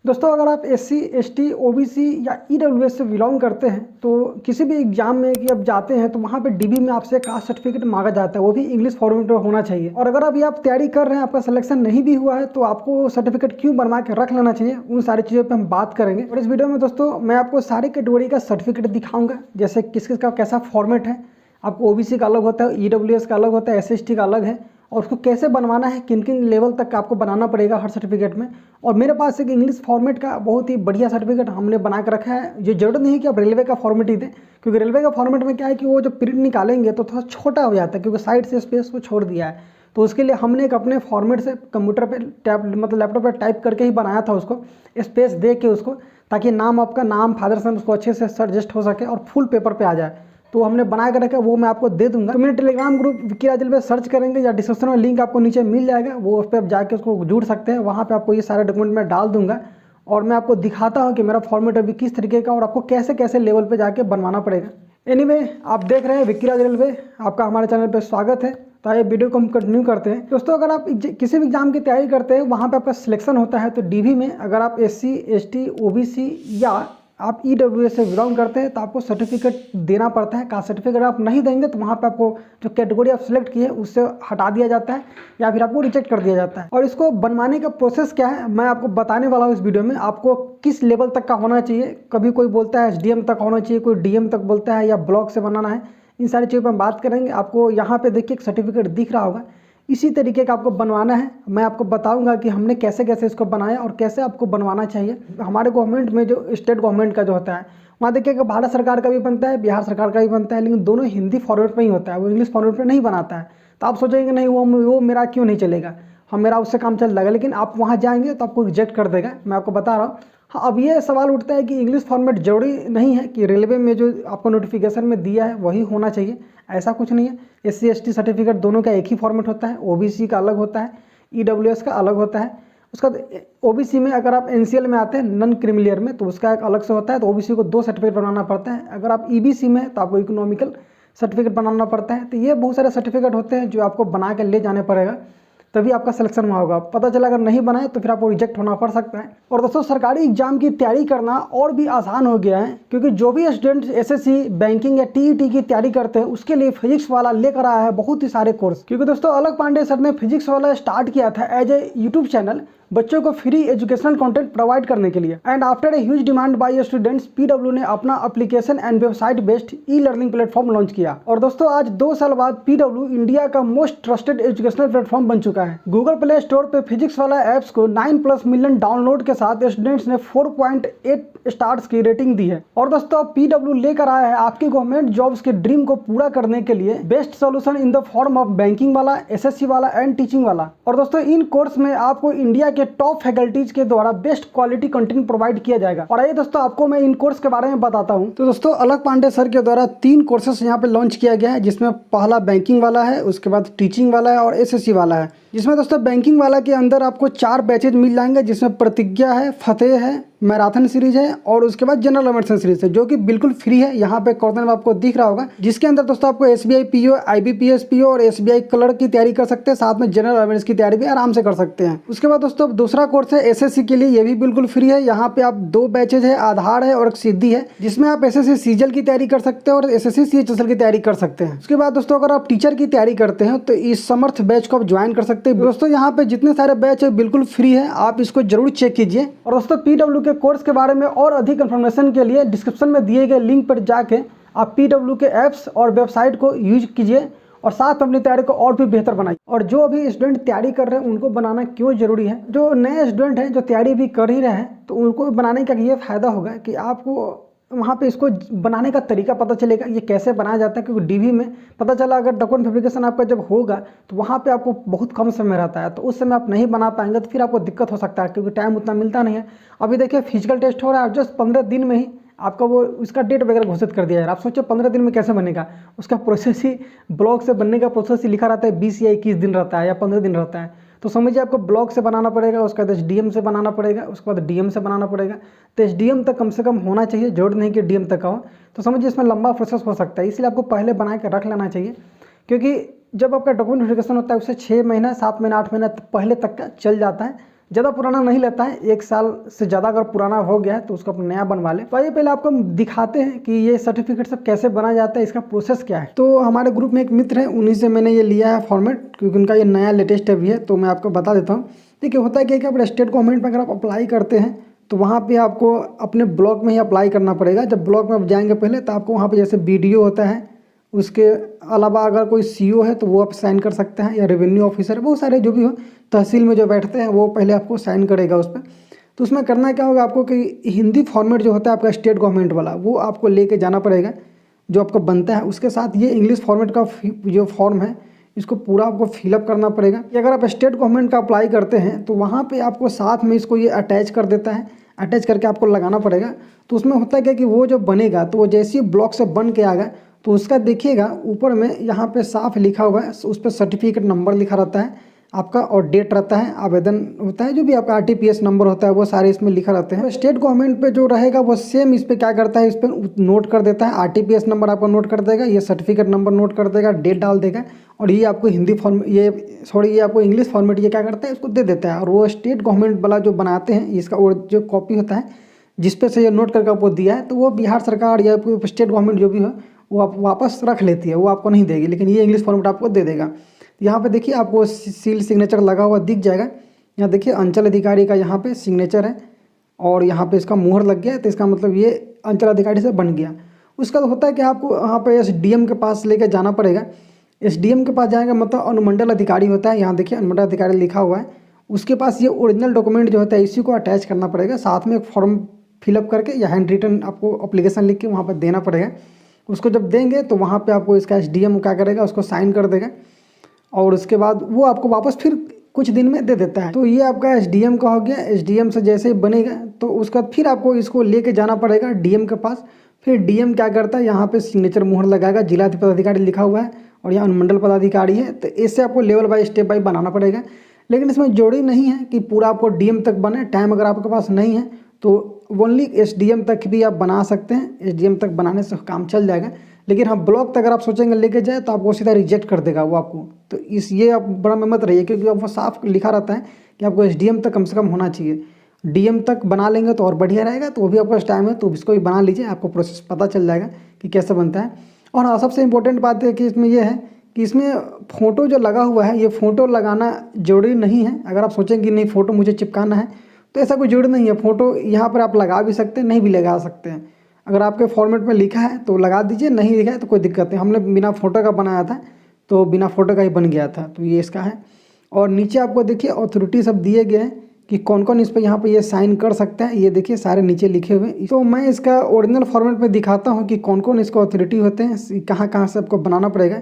दोस्तों अगर आप एससी, एसटी, ओबीसी या ईडब्ल्यूएस से बिलोंग करते हैं तो किसी भी एग्जाम में कि आप जाते हैं तो वहाँ पे डीबी में आपसे कास्ट सर्टिफिकेट मांगा जाता है, वो भी इंग्लिश फॉर्मेट में होना चाहिए। और अगर अभी आप तैयारी कर रहे हैं, आपका सिलेक्शन नहीं भी हुआ है तो आपको सर्टिफिकेट क्यों बनवा के रख लेना चाहिए, उन सारी चीज़ों पर हम बात करेंगे। और इस वीडियो में दोस्तों मैं आपको सारी कैटेगरी का सर्टिफिकेट दिखाऊंगा, जैसे किस किस का कैसा फॉर्मेट है। आपको ओबीसी का अलग होता है, ईडब्ल्यूएस का अलग होता है, एससी का अलग है, और उसको कैसे बनवाना है, किन किन लेवल तक आपको बनाना पड़ेगा हर सर्टिफिकेट में। और मेरे पास एक इंग्लिश फॉर्मेट का बहुत ही बढ़िया सर्टिफिकेट हमने बना के रखा है। ये जरूरत नहीं है कि आप रेलवे का फॉर्मेट ही दें, क्योंकि रेलवे का फॉर्मेट में क्या है कि वो जो प्रिंट निकालेंगे तो थोड़ा छोटा हो जाता है, क्योंकि साइड से स्पेस को छोड़ दिया है। तो उसके लिए हमने एक अपने फॉर्मेट से कंप्यूटर पे लैपटॉप पर टाइप करके ही बनाया था उसको, स्पेस दे के उसको, ताकि नाम आपका नाम फादर सन उसको अच्छे से सजेस्ट हो सके और फुल पेपर पे आ जाए। तो हमने बना कर रखा, वो मैं आपको दे दूंगा। तो मेरे टेलीग्राम ग्रुप विक्की राजल पे सर्च करेंगे या डिस्क्रिप्शन में लिंक आपको नीचे मिल जाएगा, वो उस पर आप जाके उसको जुड़ सकते हैं। वहाँ पे आपको ये सारे डॉक्यूमेंट मैं डाल दूंगा और मैं आपको दिखाता हूँ कि मेरा फॉर्मेट अभी किस तरीके का और आपको कैसे कैसे लेवल पे जाके बनवाना पड़ेगा। एनीवे, आप देख रहे हैं विक्की राजल पे, आपका हमारे चैनल पर स्वागत है। तो ये वीडियो को हम कंटिन्यू करते हैं। दोस्तों अगर आप किसी भी एग्जाम की तैयारी करते हैं, वहाँ पे आपका सिलेक्शन होता है, तो डीवी में अगर आप एससी, एसटी, ओबीसी या आप ईडब्ल्यूएस से बिलोंग करते हैं तो आपको सर्टिफिकेट देना पड़ता है। कास्ट सर्टिफिकेट आप नहीं देंगे तो वहाँ पे आपको जो कैटेगरी आप सिलेक्ट किए उससे हटा दिया जाता है या फिर आपको रिजेक्ट कर दिया जाता है। और इसको बनवाने का प्रोसेस क्या है मैं आपको बताने वाला हूँ इस वीडियो में। आपको किस लेवल तक का होना चाहिए, कभी कोई बोलता है एसडीएम तक होना चाहिए, कोई डीएम तक बोलता है, या ब्लॉक से बनाना है, इन सारी चीज़ों पर हम बात करेंगे। आपको यहाँ पे देखिए एक सर्टिफिकेट दिख रहा होगा, इसी तरीके का आपको बनवाना है। मैं आपको बताऊंगा कि हमने कैसे कैसे इसको बनाया और कैसे आपको बनवाना चाहिए। हमारे गवर्नमेंट में जो स्टेट गवर्नमेंट का जो होता है, वहाँ देखिएगा भारत सरकार का भी बनता है, बिहार सरकार का भी बनता है, लेकिन दोनों हिंदी फॉर्मेट में ही होता है, वो इंग्लिश फॉर्मेट में नहीं बनाता है। तो आप सोचेंगे नहीं वो मेरा क्यों नहीं चलेगा, हम मेरा उससे काम चल जाएगा, लेकिन आप वहाँ जाएंगे तो आपको रिजेक्ट कर देगा, मैं आपको बता रहा हूँ। हाँ, अब ये सवाल उठता है कि इंग्लिश फॉर्मेट जरूरी नहीं है कि रेलवे में जो आपको नोटिफिकेशन में दिया है वही होना चाहिए, ऐसा कुछ नहीं है। एससी, एसटी सर्टिफिकेट दोनों का एक ही फॉर्मेट होता है, ओबीसी का अलग होता है, ईडब्ल्यूएस का अलग होता है। उसका ओबीसी में अगर आप एनसीएल में आते हैं, नॉन क्रिमिलियर में, तो उसका एक अलग से होता है, तो ओबीसी को 2 सर्टिफिकेट बनाना पड़ता है। अगर आप ईबीसी में है तो आपको इकोनॉमिकल सर्टिफिकेट बनाना पड़ता है। तो ये बहुत सारे सर्टिफिकेट होते हैं जो आपको बना के ले जाने पड़ेगा, तभी आपका सिलेक्शन हुआ होगा। पता चला अगर नहीं बनाए तो फिर आपको रिजेक्ट होना पड़ सकता है। और दोस्तों सरकारी एग्जाम की तैयारी करना और भी आसान हो गया है, क्योंकि जो भी स्टूडेंट एसएससी, बैंकिंग या टीईटी की तैयारी करते हैं उसके लिए फिजिक्स वाला लेकर आया है बहुत ही सारे कोर्स। क्योंकि दोस्तों अलग पांडे सर ने फिजिक्स वाला स्टार्ट किया था एज ए यूट्यूब चैनल बच्चों को फ्री एजुकेशनल कंटेंट प्रोवाइड करने के लिए। And after a huge demand by students, PW ने अपना application and website based e learning platform launch किया। और दोस्तों आज 2 साल बाद पीडब्ल्यू इंडिया का मोस्ट ट्रस्टेड एजुकेशनल प्लेटफॉर्म बन चुका है। गूगल प्ले स्टोर पे फिजिक्स वाला एप्स को 9+ मिलियन डाउनलोड के साथ स्टूडेंट्स ने 4.8 स्टार्स की रेटिंग दी है। और दोस्तों पीडब्ल्यू लेकर आया है आपकी गवर्नमेंट जॉब्स के ड्रीम को पूरा करने के लिए best solution in the form of banking वाला, एसएससी वाला एंड टीचिंग वाला। और दोस्तों इन कोर्स में आपको इंडिया के टॉप फैकल्टीज के द्वारा बेस्ट क्वालिटी कंटेंट प्रोवाइड किया जाएगा। और आइए दोस्तों आपको मैं इन कोर्स के बारे में बताता हूं। तो दोस्तों अलग पांडे सर के द्वारा 3 कोर्सेस यहाँ पे लॉन्च किया गया है, जिसमें पहला बैंकिंग वाला है, उसके बाद टीचिंग वाला है और एसएससी वाला है। जिसमें दोस्तों बैंकिंग वाला के अंदर आपको 4 बैचेज मिल जाएंगे, जिसमें प्रतिज्ञा है, फतेह है, मैराथन सीरीज है और उसके बाद जनरल एडमिशन सीरीज है, जो कि बिल्कुल फ्री है। यहाँ पे कॉर्नर में आपको दिख रहा होगा, जिसके अंदर दोस्तों आपको एसबीआई पीओ, आईबीपीएस पीओ और एसबीआई क्लर्क की तैयारी कर सकते हैं, साथ में जनरल अवेयरनेस की तैयारी भी आराम से कर सकते हैं। उसके बाद दोस्तों दूसरा कोर्स है एसएससी के लिए, ये भी बिल्कुल फ्री है। यहाँ पे आप 2 बैचेज है, आधार है और एक सिद्धि है, जिसमें आप एसएससी सीजल की तैयारी कर सकते हैं और एसएससी सीएचएसएल की तैयारी कर सकते हैं। उसके बाद दोस्तों अगर आप टीचर की तैयारी करते हैं तो इस समर्थ बैच को आप ज्वाइन कर सकते हैं। दोस्तों यहाँ पे जितने सारे बैच है बिल्कुल फ्री है, आप इसको जरूर चेक कीजिए। और दोस्तों पीडब्ल्यू के कोर्स के बारे में और अधिक इन्फॉर्मेशन के लिए डिस्क्रिप्शन में दिए गए लिंक पर जाके आप पीडब्ल्यू के ऐप्स और वेबसाइट को यूज कीजिए और साथ अपनी तैयारी को और भी बेहतर बनाइए। और जो अभी स्टूडेंट तैयारी कर रहे हैं उनको बनाना क्यों जरूरी है, जो नए स्टूडेंट हैं जो तैयारी भी कर ही रहे हैं, तो उनको बनाने का ये फायदा होगा कि आपको वहाँ पे इसको बनाने का तरीका पता चलेगा, ये कैसे बनाया जाता है। क्योंकि डीवी में पता चला अगर डॉक्यूमेंट वेरिफिकेशन आपका जब होगा तो वहाँ पे आपको बहुत कम समय रहता है, तो उस समय आप नहीं बना पाएंगे तो फिर आपको दिक्कत हो सकता है, क्योंकि टाइम उतना मिलता नहीं है। अभी देखिए फिजिकल टेस्ट हो रहा है, जस्ट 15 दिन में ही आपका वो उसका डेट वगैरह घोषित कर दिया है। आप सोचिए 15 दिन में कैसे बनेगा, उसका प्रोसेस ही ब्लॉक से बनने का प्रोसेस ही लिखा रहता है 20 या 21 दिन रहता है या 15 दिन रहता है। तो समझिए आपको ब्लॉक से बनाना पड़ेगा, उसके बाद एसडीएम से बनाना पड़ेगा, उसके बाद डीएम से बनाना पड़ेगा। तो एसडीएम तक कम से कम होना चाहिए, जरूरत नहीं कि डीएम तक हो। तो समझिए इसमें लंबा प्रोसेस हो सकता है, इसलिए आपको पहले बना के रख लेना चाहिए। क्योंकि जब आपका डॉक्यूमेंट वेरिफिकेशन होता है उससे 6 महीना, 7 महीना, 8 महीना पहले तक का चल जाता है, ज़्यादा पुराना नहीं लेता है, 1 साल से ज़्यादा अगर पुराना हो गया है तो उसको अपना नया बनवा ले। तो आइए पहले आपको हम दिखाते हैं कि ये सर्टिफिकेट सब कैसे बनाया जाता है, इसका प्रोसेस क्या है। तो हमारे ग्रुप में एक मित्र है, उन्हीं से मैंने ये लिया है फॉर्मेट, क्योंकि उनका ये नया लेटेस्ट अभी है, तो मैं आपको बता देता हूँ। देखिए होता है कि आप स्टेट गवर्नमेंट में अगर आप अप्लाई करते हैं तो वहाँ पे आपको अपने ब्लॉक में ही अप्लाई करना पड़ेगा। जब ब्लॉक में आप जाएंगे पहले तो आपको वहाँ पे जैसे BDO होता है, उसके अलावा अगर कोई CO है तो वो आप साइन कर सकते हैं, या रेवेन्यू ऑफिसर, बहुत सारे जो भी हो तहसील में जो बैठते हैं वो पहले आपको साइन करेगा उस पर। तो उसमें करना क्या होगा आपको कि हिंदी फॉर्मेट जो होता है आपका स्टेट गवर्नमेंट वाला, वो आपको लेके जाना पड़ेगा जो आपका बनता है। उसके साथ ये इंग्लिश फॉर्मेट का जो फॉर्म है इसको पूरा आपको फिलअप करना पड़ेगा। कि अगर आप स्टेट गवर्नमेंट का अप्लाई करते हैं तो वहाँ पे आपको साथ में इसको ये अटैच कर देता है, अटैच करके आपको लगाना पड़ेगा। तो उसमें होता है क्या कि वो जो बनेगा तो वो जैसे ही ब्लॉक से बन के आएगा तो उसका देखिएगा ऊपर में यहाँ पे साफ लिखा हुआ है, उस पर सर्टिफिकेट नंबर लिखा रहता है आपका, और डेट रहता है, आवेदन होता है, जो भी आपका RTPS नंबर होता है वो सारे इसमें लिखा रहते हैं। स्टेट गवर्नमेंट पे जो रहेगा वो सेम इस पर क्या करता है, इस पर नोट कर देता है, RTPS नंबर आपका नोट कर देगा, ये सर्टिफिकेट नंबर नोट कर देगा, डेट डाल देगा, और ये आपको हिंदी फॉर्म ये आपको इंग्लिश फॉर्मेट ये क्या करता है इसको दे देता है। और वो स्टेट गवर्नमेंट वाला जो बनाते हैं इसका और जो कॉपी होता है जिस पे से ये नोट करके आपको दिया है, तो वो बिहार सरकार या स्टेट गवर्नमेंट जो भी हो वो आप वापस रख लेती है, वो आपको नहीं देगी, लेकिन ये इंग्लिश फॉर्मेट आपको दे देगा। यहाँ पे देखिए आपको सील सिग्नेचर लगा हुआ दिख जाएगा। यहाँ देखिए अंचल अधिकारी का यहाँ पे सिग्नेचर है और यहाँ पे इसका मुहर लग गया है, तो इसका मतलब ये अंचल अधिकारी से बन गया। उसका होता है कि आपको यहाँ पे SDM के पास लेके जाना पड़ेगा। SDM के पास जाएगा मतलब अनुमंडल अधिकारी होता है, यहाँ देखिए अनुमंडल अधिकारी लिखा हुआ है, उसके पास ये ओरिजिनल डॉक्यूमेंट जो होता है इसी को अटैच करना पड़ेगा, साथ में एक फॉर्म फिलअप करके या हैंड रिटन आपको अप्लीकेशन लिख के वहाँ पर देना पड़ेगा। उसको जब देंगे तो वहाँ पे आपको इसका SDM क्या करेगा, उसको साइन कर देगा, और उसके बाद वो आपको वापस फिर कुछ दिन में दे देता है। तो ये आपका SDM का हो गया। SDM से जैसे ही बनेगा तो उसका फिर आपको इसको लेके जाना पड़ेगा DM के पास। फिर DM क्या करता है, यहाँ पे सिग्नेचर मुहर लगाएगा, जिला पदाधिकारी लिखा हुआ है और यहाँ अनुमंडल पदाधिकारी है। तो इससे आपको लेवल बाय स्टेप बाय बनाना पड़ेगा, लेकिन इसमें जरूरी नहीं है कि पूरा आपको DM तक बने। टाइम अगर आपके पास नहीं है तो ओनली SDM तक भी आप बना सकते हैं, SDM तक बनाने से काम चल जाएगा। लेकिन हाँ ब्लॉक तक अगर आप सोचेंगे लेके जाए तो आपको सीधा रिजेक्ट कर देगा वो आपको। तो ये आप बड़ा में मत रहिए, क्योंकि आपको साफ लिखा रहता है कि आपको SDM तक कम से कम होना चाहिए। DM तक बना लेंगे तो और बढ़िया रहेगा। तो वो भी आपका टाइम है तो इसको भी बना लीजिए, आपको प्रोसेस पता चल जाएगा कि कैसे बनता है। और हाँ सबसे इम्पोर्टेंट बात है कि इसमें यह है कि इसमें फ़ोटो जो लगा हुआ है, ये फ़ोटो लगाना जरूरी नहीं है। अगर आप सोचें कि नहीं फ़ोटो मुझे चिपकाना है तो ऐसा कोई जरूरी नहीं है। फ़ोटो यहाँ पर आप लगा भी सकते हैं, नहीं भी लगा सकते हैं। अगर आपके फॉर्मेट में लिखा है तो लगा दीजिए, नहीं लिखा है तो कोई दिक्कत नहीं। हमने बिना फ़ोटो का बनाया था तो बिना फ़ोटो का ही बन गया था। तो ये इसका है। और नीचे आपको देखिए अथॉरिटी सब दिए गए हैं कि कौन कौन इस पर यहाँ पे ये साइन कर सकता है। ये देखिए सारे नीचे लिखे हुए। तो मैं इसका ओरिजिनल फॉर्मेट में दिखाता हूँ कि कौन कौन इसका अथॉरिटी होते हैं, कहाँ कहाँ से आपको बनाना पड़ेगा।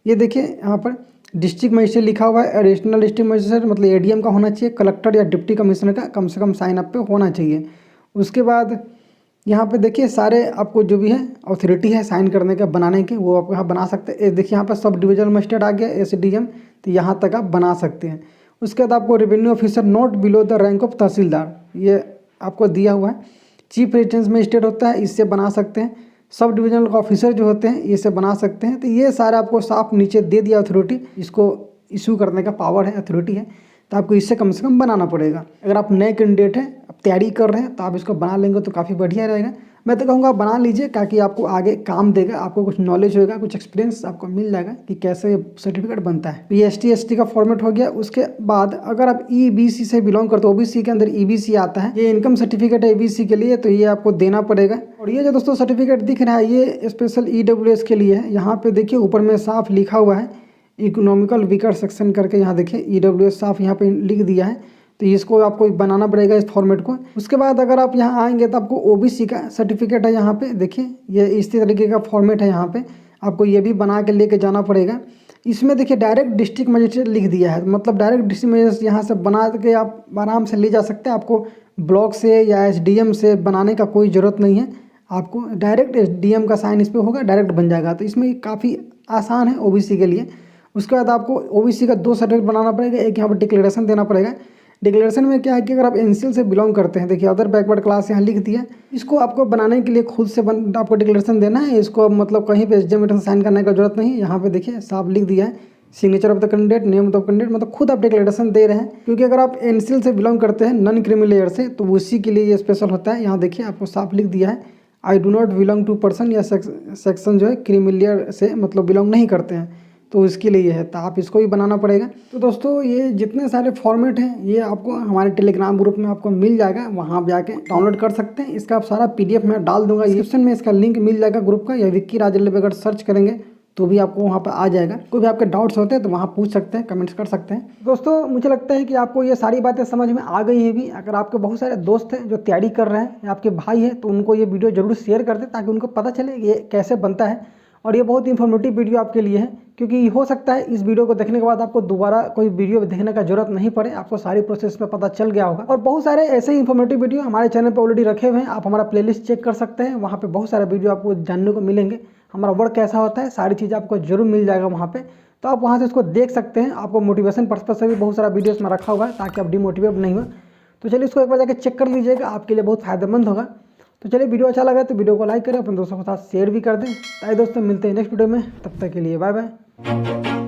ये देखिए यहाँ पर डिस्ट्रिक्ट मजिस्ट्रेट लिखा हुआ है, एडिशनल डिस्ट्रिक्ट मजिस्ट्रेट मतलब ADM का होना चाहिए, कलेक्टर या डिप्टी कमिश्नर का कम से कम साइन अप पे होना चाहिए। उसके बाद यहाँ पे देखिए सारे आपको जो भी है अथॉरिटी है साइन करने के बनाने के, वो आप यहाँ बना सकते हैं। देखिए यहाँ पर सब डिविजनल मजिस्ट्रेट आ गया SDM, तो यहाँ तक आप बना सकते हैं। उसके बाद आपको revenue officer not below the rank of tehsildar, ये आपको दिया हुआ है। चीफ रेजिडेंस मजिस्ट्रेट होता है, इससे बना सकते हैं। सब डिविजनल ऑफिसर जो होते हैं इससे बना सकते हैं। तो ये सारा आपको साफ नीचे दे दिया अथॉरिटी, इसको इशू करने का पावर है, अथॉरिटी है। तो आपको इससे कम से कम बनाना पड़ेगा। अगर आप नए कैंडिडेट हैं, आप तैयारी कर रहे हैं, तो आप इसको बना लेंगे तो काफ़ी बढ़िया रहेगा। मैं तो कहूँगा बना लीजिए, ताकि आपको आगे काम देगा, आपको कुछ नॉलेज होगा, कुछ एक्सपीरियंस आपको मिल जाएगा कि कैसे सर्टिफिकेट बनता है। ये ST/ST का फॉर्मेट हो गया। उसके बाद अगर आप EBC से बिलोंग करते हो, OBC के अंदर EBC आता है, ये इनकम सर्टिफिकेट है EBC के लिए, तो ये आपको देना पड़ेगा। और ये जो दोस्तों सर्टिफिकेट दिख रहा है ये स्पेशल EWS के लिए है। यहाँ पे देखिए ऊपर में साफ लिखा हुआ है इकोनॉमिकल वीकर सेक्शन करके, यहाँ देखिए EWS साफ यहाँ पे लिख दिया है। तो इसको आपको बनाना पड़ेगा इस फॉर्मेट को। उसके बाद अगर आप यहाँ आएंगे तो आपको OBC का सर्टिफिकेट है, यहाँ पे देखिए ये इस तरीके का फॉर्मेट है। यहाँ पे आपको ये भी बना के लेके जाना पड़ेगा। इसमें देखिए डायरेक्ट डिस्ट्रिक्ट मजिस्ट्रेट लिख दिया है, मतलब डायरेक्ट डिस्ट्रिक्ट मजिस्ट्रेट यहाँ से बना के आप आराम से ले जा सकते हैं। आपको ब्लॉक से या SDM से बनाने का कोई ज़रूरत नहीं है, आपको डायरेक्ट SDM का साइन इस पर होगा, डायरेक्ट बन जाएगा। तो इसमें काफ़ी आसान है OBC के लिए। उसके बाद आपको OBC का 2 सर्टिफिकेट बनाना पड़ेगा। एक यहाँ पर डिक्लेरेशन देना पड़ेगा। डिक्लेरेशन में क्या है कि अगर आप NCL से बिलोंग करते हैं, देखिए अदर बैकवर्ड क्लास यहाँ लिख दिया, इसको आपको बनाने के लिए खुद से आपको डिक्लेरेशन देना है। इसको मतलब कहीं पे SDM साइन करने का जरूरत नहीं है। यहाँ पे देखिए साफ लिख दिया है signature of the candidate, name of the candidate, मतलब खुद आप डिक्लेरेशन दे रहे हैं। क्योंकि अगर आप एनसीएल से बिलोंग करते हैं, नॉन क्रीमी लेयर से, तो उसी के लिए ये स्पेशल होता है। यहाँ देखिए आपको साफ लिख दिया है, I do not belong to person, या सेक्शन जो है क्रीमी लेयर से मतलब बिलोंग नहीं करते हैं, तो इसके लिए ये है, तो आप इसको भी बनाना पड़ेगा। तो दोस्तों ये जितने सारे फॉर्मेट हैं ये आपको हमारे टेलीग्राम ग्रुप में आपको मिल जाएगा, वहाँ जाके डाउनलोड कर सकते हैं। इसका आप सारा PDF मैं डाल दूंगा डिस्क्रिप्शन में, इसका लिंक मिल जाएगा ग्रुप का, या विक्की राजल्लभ अगर सर्च करेंगे तो भी आपको वहाँ पर आ जाएगा। कोई भी आपके डाउट्स होते हैं तो वहाँ पूछ सकते हैं, कमेंट्स कर सकते हैं। दोस्तों मुझे लगता है कि आपको ये सारी बातें समझ में आ गई है भी। अगर आपके बहुत सारे दोस्त हैं जो तैयारी कर रहे हैं या आपके भाई हैं, तो उनको ये वीडियो जरूर शेयर कर दें ताकि उनको पता चले ये कैसे बनता है। और ये बहुत इन्फॉर्मेटिव वीडियो आपके लिए है, क्योंकि हो सकता है इस वीडियो को देखने के बाद आपको दोबारा कोई वीडियो देखने का जरूरत नहीं पड़े, आपको सारी प्रोसेस में पता चल गया होगा। और बहुत सारे ऐसे ही इन्फॉर्मेटिव वीडियो हमारे चैनल पर ऑलरेडी रखे हुए हैं, आप हमारा प्लेलिस्ट चेक कर सकते हैं, वहाँ पे बहुत सारे वीडियो आपको जानने को मिलेंगे। हमारा वर्क कैसा होता है, सारी चीज़ आपको जरूर मिल जाएगा वहाँ पे, तो आप वहाँ से उसको देख सकते हैं। आपको मोटिवेशन पर्पस से भी बहुत सारा वीडियोस में रखा हुआ है ताकि आप डिमोटिवेट नहीं हो। तो चलिए इसको एक बार जाकर चेक कर लीजिएगा, आपके लिए बहुत फायदेमंद होगा। तो चलिए वीडियो अच्छा लगा तो वीडियो को लाइक करें, अपने दोस्तों के साथ शेयर भी कर दें। ताकि दोस्तों मिलते हैं नेक्स्ट वीडियो में, तब तक के लिए बाय बाय।